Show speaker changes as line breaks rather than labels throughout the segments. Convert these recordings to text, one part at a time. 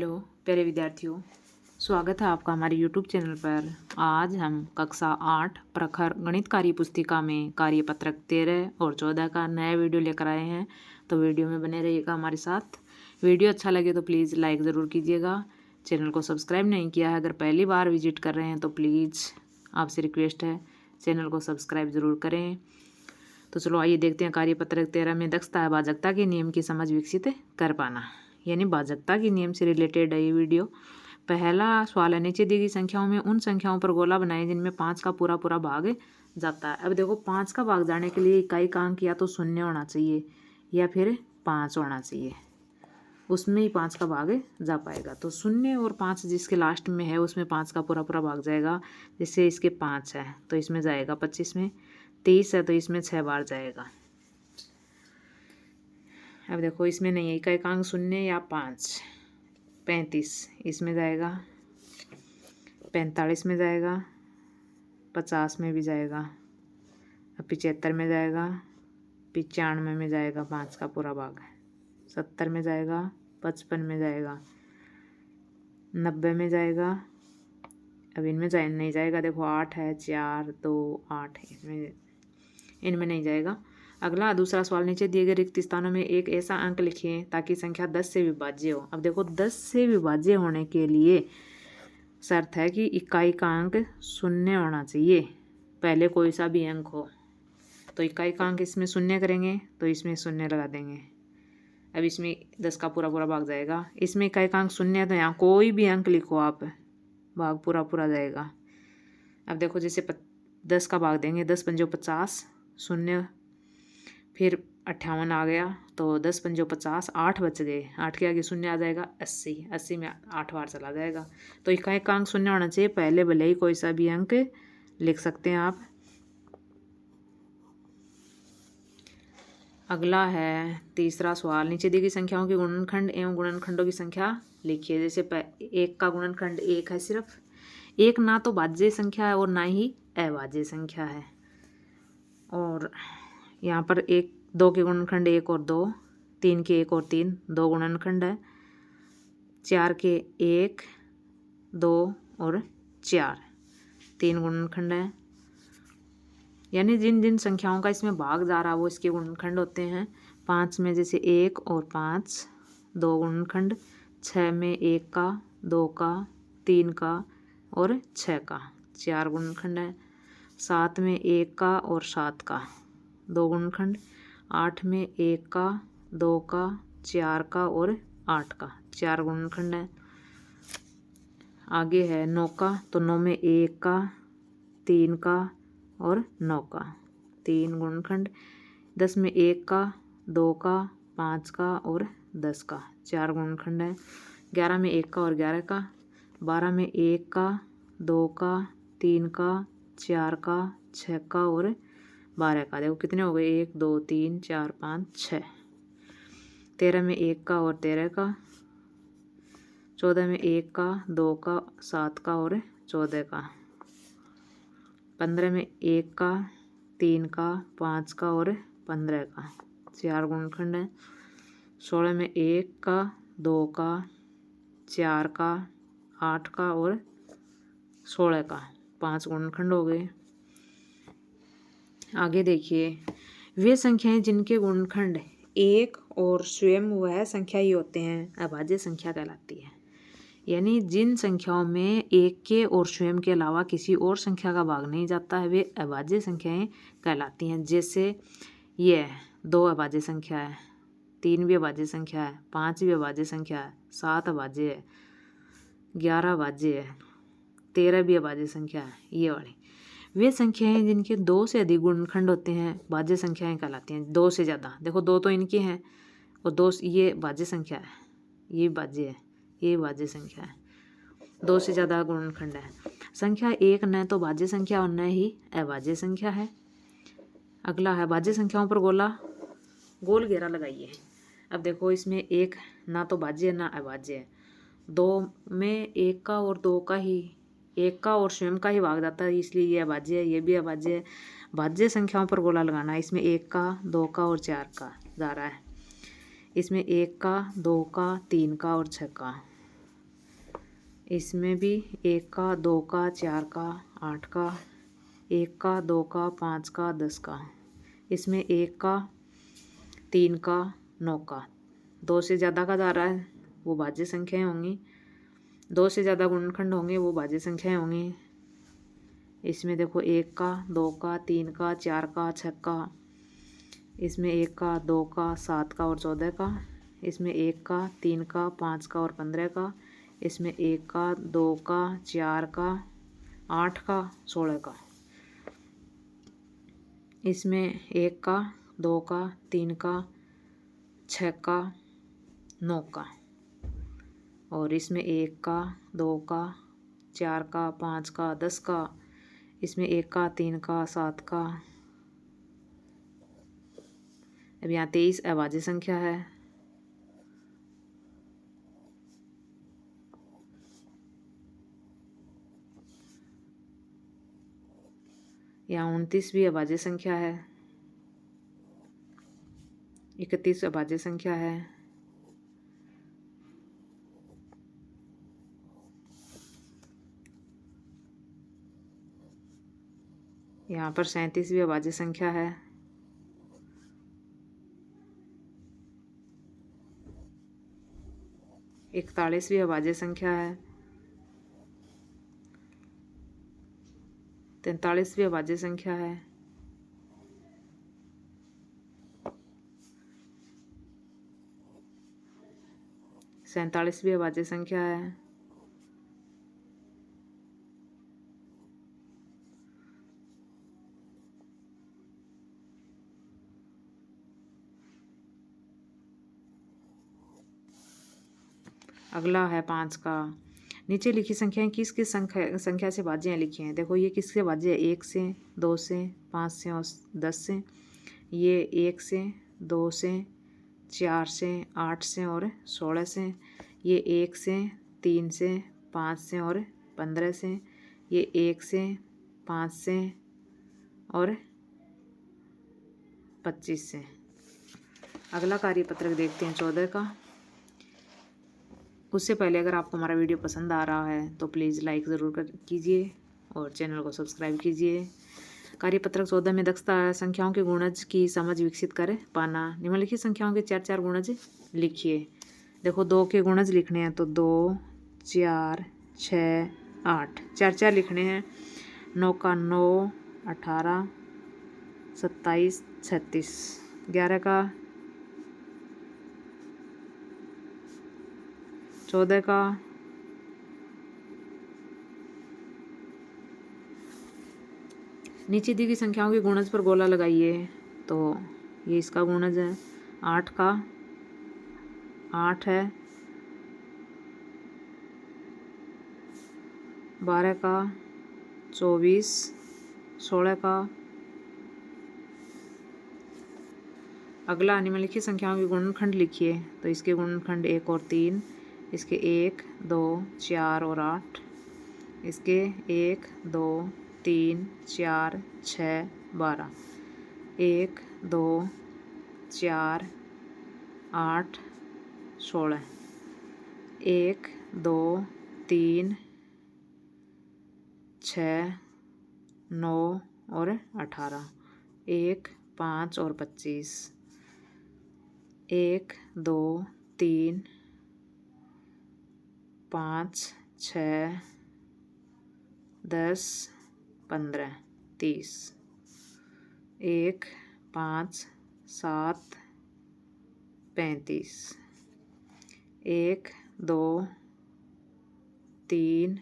Hello प्यारे विद्यार्थियों, स्वागत है आपका हमारे YouTube चैनल पर। आज हम कक्षा 8 प्रखर गणित कार्य पुस्तिका में कार्यपत्रक 13 और 14 का नया वीडियो लेकर आए हैं। तो वीडियो में बने रहिएगा हमारे साथ। वीडियो अच्छा लगे तो प्लीज़ लाइक ज़रूर कीजिएगा। चैनल को सब्सक्राइब नहीं किया है, अगर पहली बार विजिट कर रहे हैं तो प्लीज़ आपसे रिक्वेस्ट है चैनल को सब्सक्राइब ज़रूर करें। तो चलो आइए देखते हैं कार्यपत्रक 13 में दक्षता है भाजकता के नियम की समझ विकसित कर पाना, यानी भाजकता के नियम से रिलेटेड है ये वीडियो। पहला सवाल है, नीचे दी गई संख्याओं में उन संख्याओं पर गोला बनाए जिनमें 5 का पूरा पूरा भाग जाता है। अब देखो 5 का भाग जाने के लिए इकाई का अंक या तो 0 होना चाहिए या फिर 5 होना चाहिए, उसमें ही 5 का भाग जा पाएगा। तो 0 और 5 जिसके लास्ट में है उसमें 5 का पूरा पूरा भाग जाएगा। जैसे इसके 5 है तो इसमें जाएगा 25 में, 30 है तो इसमें 6 बार जाएगा। अब देखो इसमें नहीं है इकाई का अंक 0 या 5, 35 इसमें जाएगा, 45 में जाएगा, 50 में भी जाएगा, अब 75 में जाएगा, 95 में जाएगा 5 का पूरा भाग, 70 में जाएगा, 55 में जाएगा, 90 में जाएगा। अब इनमें नहीं जाएगा, देखो 8 है, 4 2 8 इनमें नहीं जाएगा। अगला दूसरा सवाल, नीचे दिए गए रिक्त स्थानों में एक ऐसा अंक लिखिए ताकि संख्या 10 से विभाज्य हो। अब देखो 10 से विभाज्य होने के लिए शर्त है कि इकाई का अंक 0 होना चाहिए, पहले कोई सा भी अंक हो। तो इकाई का अंक इसमें 0 करेंगे तो इसमें 0 लगा देंगे। अब इसमें 10 का पूरा पूरा भाग जाएगा। इसमें इकाई का अंक 0 है तो यहाँ कोई भी अंक लिखो आप, भाग पूरा पूरा जाएगा। अब देखो जैसे 10 का भाग देंगे, 10 पंजो 50, 0 फिर 58 आ गया तो 10 पंजो 50, 8 बच गए, 8 के आगे 0 आ जाएगा, 80, 80 में 8 बार चला जाएगा। तो इकाई का अंक 0 होना चाहिए, पहले भले ही कोई सा भी अंक लिख सकते हैं आप। अगला है तीसरा सवाल, नीचे दी गई संख्याओं के गुणनखंड एवं गुणनखंडों की संख्या लिखिए। जैसे 1 का गुणनखंड 1 है, सिर्फ 1 ना तो भाज्य संख्या है और ना ही अभाज्य संख्या है। और यहाँ पर 2 के गुणनखंड 1 और 2, 3 के 1 और 3 2 गुणनखंड है, 4 के 1 2 और 4 3 गुणनखंड है। यानी जिन जिन संख्याओं का इसमें भाग जा रहा है वो इसके गुणनखंड होते हैं। 5 में जैसे 1 और 5 2 गुणनखंड, 6 में 1 का 2 का 3 का और 6 का 4 गुणनखंड है। 7 में 1 का और 7 का 2 गुणनखंड, 8 में 1 का 2 का 4 का और 8 का 4 गुणनखंड है। आगे है 9 का, तो 9 में 1 का 3 का और 9 का 3 गुणनखंड। 10 में 1 का 2 का 5 का और 10 का 4 गुणनखंड है। 11 में 1 का और 11 का, 12 में 1 का 2 का 3 का 4 का 6 का और 12 का, देखो कितने हो गए, 1 2 3 4 5 6। 13 में 1 का और 13 का, 14 में 1 का 2 का 7 का और 14 का, 15 में 1 का 3 का 5 का और 15 का 4 गुणनखंड है। 16 में 1 का 2 का 4 का 8 का और 16 का 5 गुणनखंड हो गए। आगे देखिए, वे संख्याएं जिनके गुणनखंड 1 और स्वयं वह संख्या ही होते हैं अभाज्य संख्या कहलाती है। यानी जिन संख्याओं में 1 के और स्वयं के अलावा किसी और संख्या का भाग नहीं जाता है वे अभाज्य संख्याएं कहलाती हैं। जैसे ये 2 अभाज्य संख्या है, 3 भी अभाज्य संख्या है, 5 भी अभाज्य संख्या है, 7 अभाज्य है, 11 अभाज्य है, 13 भी अभाज्य संख्या है। ये वाली वे संख्याएं जिनके 2 से अधिक गुणनखंड होते हैं भाज्य संख्याएं कहलाती हैं। 2 से ज़्यादा, देखो 2 तो इनके हैं और 2 ये भाज्य संख्या है, ये भाज्य है, ये भाज्य संख्या है। 2 से ज़्यादा गुणनखंड है। संख्या 1 न तो भाज्य संख्या और न ही अभाज्य संख्या है। अगला है भाज्य संख्याओं पर गोल घेरा लगाइए। अब देखो इसमें 1 ना तो भाज्य ना अभाज्य है। 2 में 1 का और 2 का ही, 1 का और स्वयं का ही भाग जाता है, इसलिए ये अभाज्य है, ये भी अभाज्य है। भाज्य संख्याओं पर गोला लगाना है। इसमें 1 का 2 का और 4 का जा रहा है, इसमें 1 का 2 का 3 का और 6 का, इसमें भी 1 का, 2 का, 4 का, 8 का, 1 का, 2 का, 5 का, 10 का। इसमें 1 का, 3 का, 9 का। 2 से ज़्यादा का जा रहा है वो भाज्य संख्याएं होंगी, 2 से ज़्यादा गुणनखंड होंगे वो भाज्य संख्याएं होंगी। इसमें देखो 1 का, 2 का, 3 का, 4 का, 6 का। इसमें 1 का, 2 का, 7 का और 14 का। इसमें 1 का, 3 का, 5 का और 15 का। इसमें 1 का, 2 का, 4 का, 8 का, 16 का। इसमें 1 का, 2 का, 3 का, 6 का, 9 का। और इसमें 1 का, 2 का, 4 का, 5 का, 10 का। इसमें 1 का, 3 का, 7 का। अब यहाँ 23 अभाज्य संख्या है। यहाँ 29 भी अभाज्य संख्या है। 31 अभाज्य संख्या है। यहाँ पर 37 भी अभाज्य संख्या है। 41 भी अभाज्य संख्या है। 43 भी अभाज्य संख्या है। 47 भी अभाज्य संख्या है। 5 का। नीचे लिखी संख्याएं किस किस संख्या से भाज्य लिखी हैं। देखो ये किससे भाज्य है, 1 से, 2 से, 5 से और 10 से। ये 1 से, 2 से, 4 से, 8 से और 16 से। ये 1 से, 3 से, 5 से और 15 से। ये 1 से, 5 से और 25 से। अगला कार्यपत्रक देखते हैं 14 का। उससे पहले अगर आपको हमारा वीडियो पसंद आ रहा है तो प्लीज़ लाइक ज़रूर कीजिए और चैनल को सब्सक्राइब कीजिए। कार्यपत्रक 14 में दक्षता संख्याओं के गुणज की समझ विकसित कर पाना। निम्नलिखित संख्याओं के 4 गुणज लिखिए। देखो 2 के गुणज लिखने हैं तो 2, 4, 6, 8 4 लिखने हैं। 9 का 9, 18, 27, 36। 11 का 14 का 'नीचे दी गई संख्याओं के गुणज पर गोला लगाइए। तो ये इसका गुणज है। 8 का 8 है। 12 का 24, 16 का। अगला निम्नलिखित संख्याओं के गुणनखंड लिखिए। तो इसके गुणनखंड 1 और 3। इसके 1, 2, 4 और 8। इसके 1, 2, 3, 4, 6, 12। 1, 2, 4, 8, 16। 1, 2, 3, 6, 9 और 18। 1, 5 और 25। 1, 2, 3, 5, 6, 10, 15, 30। 1, 5, 7, 35। 1, 2, 3,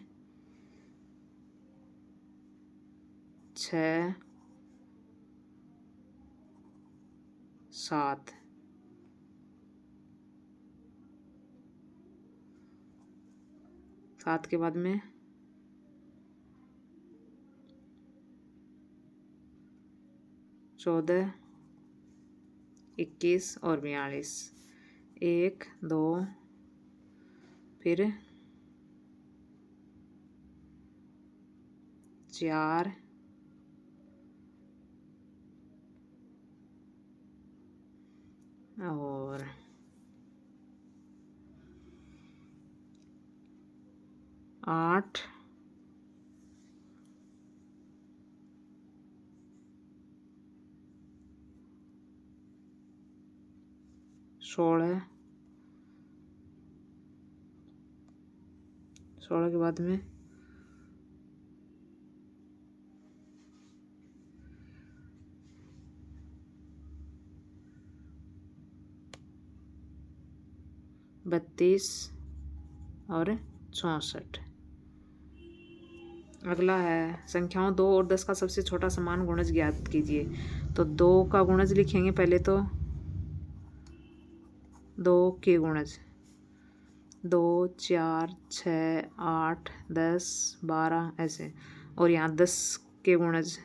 6, 7। 7 के बाद में 14, 21 और 42। 1, 2 फिर 4 और 8 16 16 के बाद में 32 और 64। अगला है संख्याओं 2 और 10 का सबसे छोटा समान गुणज ज्ञात कीजिए। तो 2 का गुणज लिखेंगे पहले, तो 2 के गुणज 2 4 6 8 10 12 ऐसे, और यहाँ 10 के गुणज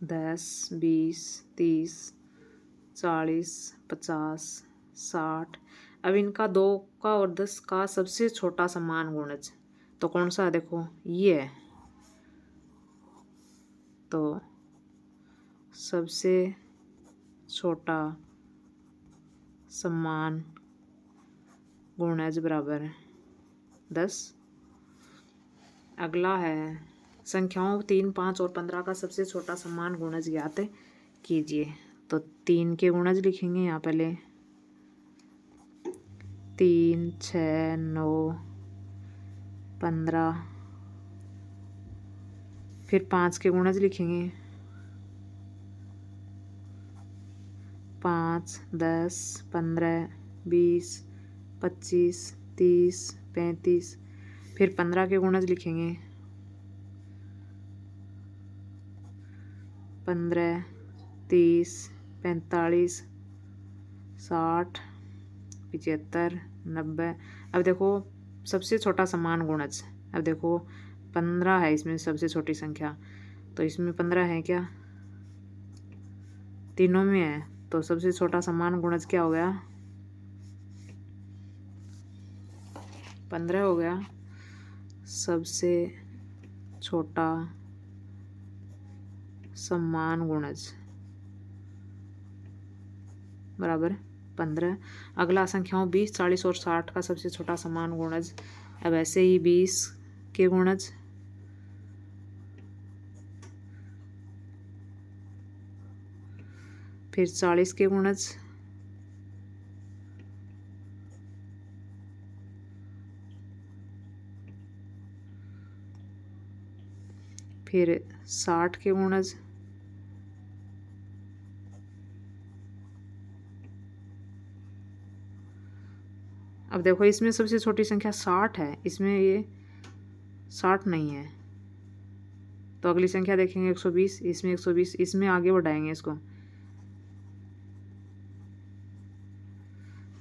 10 20 30 40 50 60। अब इनका 2 का और 10 का सबसे छोटा समान गुणज तो कौन सा है? देखो ये है। तो सबसे छोटा समान गुणज बराबर 10। अगला है संख्याओं 3 5 और 15 का सबसे छोटा समान गुणज ज्ञात कीजिए। तो 3 के गुणज लिखेंगे यहाँ पहले, 3 6 9 15। फिर 5 के गुणज लिखेंगे, 5 10 15 20 25 30 35। फिर 15 के गुणज लिखेंगे, 15 30 45 60 75 90। अब देखो सबसे छोटा समान गुणज, अब देखो 15 है इसमें सबसे छोटी संख्या, तो इसमें 15 है क्या? तीनों में है, तो सबसे छोटा समान गुणज क्या हो गया? 15 हो गया। सबसे छोटा समान गुणज बराबर 15। अगला संख्याओं 20 40 और 60 का सबसे छोटा समान गुणज। अब ऐसे ही 20 के गुणज, फिर 40 के गुणज, फिर 60 के गुणज, अब देखो इसमें सबसे छोटी संख्या 60 है, इसमें ये 60 नहीं है, तो अगली संख्या देखेंगे 120, इसमें 120, इसमें आगे बढ़ाएंगे इसको।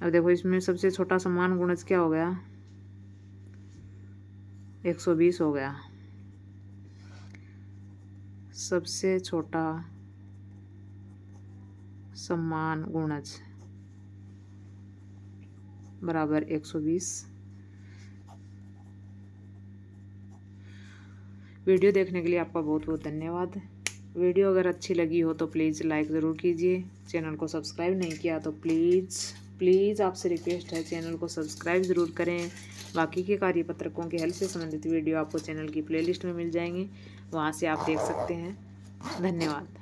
अब देखो इसमें सबसे छोटा समान गुणज क्या हो गया? 120 हो गया। सबसे छोटा समान गुणज बराबर 120। वीडियो देखने के लिए आपका बहुत बहुत धन्यवाद। वीडियो अगर अच्छी लगी हो तो प्लीज़ लाइक ज़रूर कीजिए। चैनल को सब्सक्राइब नहीं किया तो प्लीज़ आपसे रिक्वेस्ट है, चैनल को सब्सक्राइब ज़रूर करें। बाकी के कार्यपत्रकों के हल से संबंधित वीडियो आपको चैनल की प्लेलिस्ट में मिल जाएंगे, वहाँ से आप देख सकते हैं। धन्यवाद।